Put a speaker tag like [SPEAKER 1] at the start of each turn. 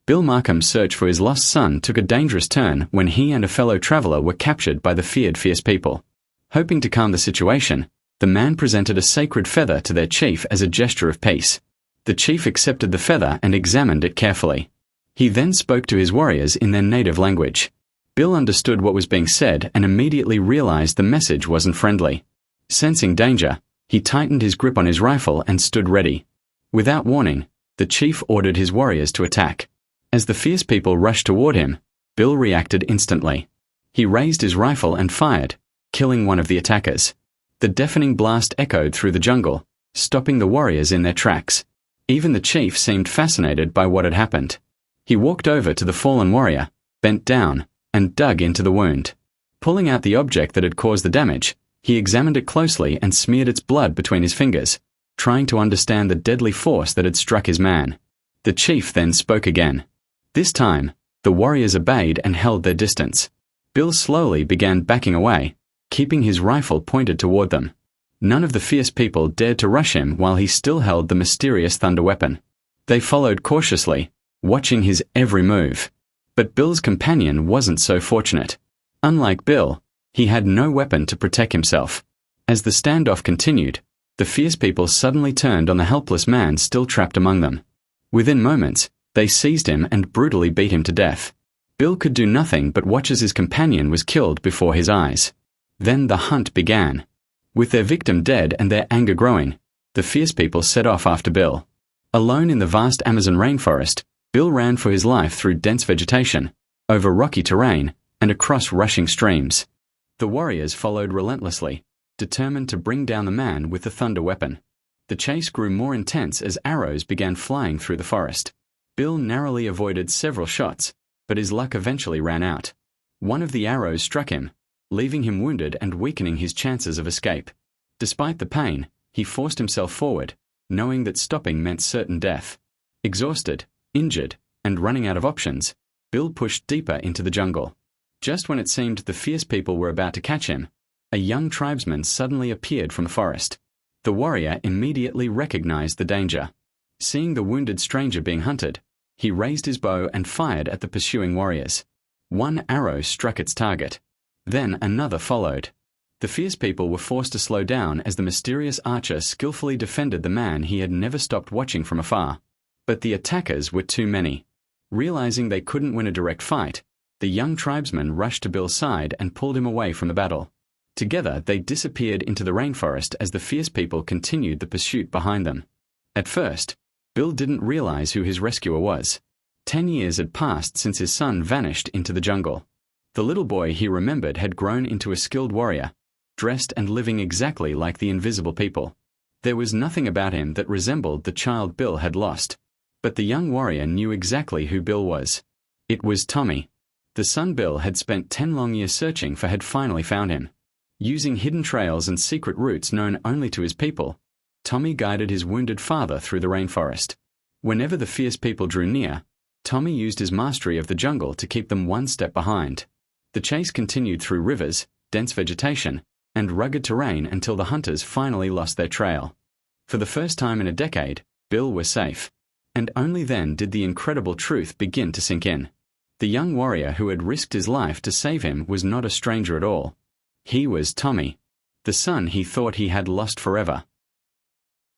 [SPEAKER 1] Bill Markham's search for his lost son took a dangerous turn when he and a fellow traveler were captured by the feared Fierce People. Hoping to calm the situation, the man presented a sacred feather to their chief as a gesture of peace. The chief accepted the feather and examined it carefully. He then spoke to his warriors in their native language. Bill understood what was being said and immediately realized the message wasn't friendly. Sensing danger, he tightened his grip on his rifle and stood ready. Without warning, the chief ordered his warriors to attack. As the Fierce People rushed toward him, Bill reacted instantly. He raised his rifle and fired, killing one of the attackers. The deafening blast echoed through the jungle, stopping the warriors in their tracks. Even the chief seemed fascinated by what had happened. He walked over to the fallen warrior, bent down, and dug into the wound. Pulling out the object that had caused the damage, he examined it closely and smeared its blood between his fingers, trying to understand the deadly force that had struck his man. The chief then spoke again. This time, the warriors obeyed and held their distance. Bill slowly began backing away, keeping his rifle pointed toward them. None of the Fierce People dared to rush him while he still held the mysterious thunder weapon. They followed cautiously, watching his every move. But Bill's companion wasn't so fortunate. Unlike Bill, he had no weapon to protect himself. As the standoff continued, the Fierce People suddenly turned on the helpless man still trapped among them. Within moments, they seized him and brutally beat him to death. Bill could do nothing but watch as his companion was killed before his eyes. Then the hunt began. With their victim dead and their anger growing, the Fierce People set off after Bill. Alone in the vast Amazon rainforest, Bill ran for his life through dense vegetation, over rocky terrain, and across rushing streams. The warriors followed relentlessly, determined to bring down the man with the thunder weapon. The chase grew more intense as arrows began flying through the forest. Bill narrowly avoided several shots, but his luck eventually ran out. One of the arrows struck him, leaving him wounded and weakening his chances of escape. Despite the pain, he forced himself forward, knowing that stopping meant certain death. Exhausted, injured, and running out of options, Bill pushed deeper into the jungle. Just when it seemed the Fierce People were about to catch him, a young tribesman suddenly appeared from the forest. The warrior immediately recognized the danger. Seeing the wounded stranger being hunted, he raised his bow and fired at the pursuing warriors. One arrow struck its target. Then another followed. The Fierce People were forced to slow down as the mysterious archer skillfully defended the man he had never stopped watching from afar. But the attackers were too many. Realizing they couldn't win a direct fight, the young tribesman rushed to Bill's side and pulled him away from the battle. Together they disappeared into the rainforest as the Fierce People continued the pursuit behind them. At first, Bill didn't realize who his rescuer was. 10 years had passed since his son vanished into the jungle. The little boy he remembered had grown into a skilled warrior, dressed and living exactly like the Invisible People. There was nothing about him that resembled the child Bill had lost. But the young warrior knew exactly who Bill was. It was Tommy. The son Bill had spent 10 long years searching for had finally found him. Using hidden trails and secret routes known only to his people, Tommy guided his wounded father through the rainforest. Whenever the Fierce People drew near, Tommy used his mastery of the jungle to keep them one step behind. The chase continued through rivers, dense vegetation, and rugged terrain until the hunters finally lost their trail. For the first time in a decade, Bill was safe. And only then did the incredible truth begin to sink in. The young warrior who had risked his life to save him was not a stranger at all. He was Tommy, the son he thought he had lost forever.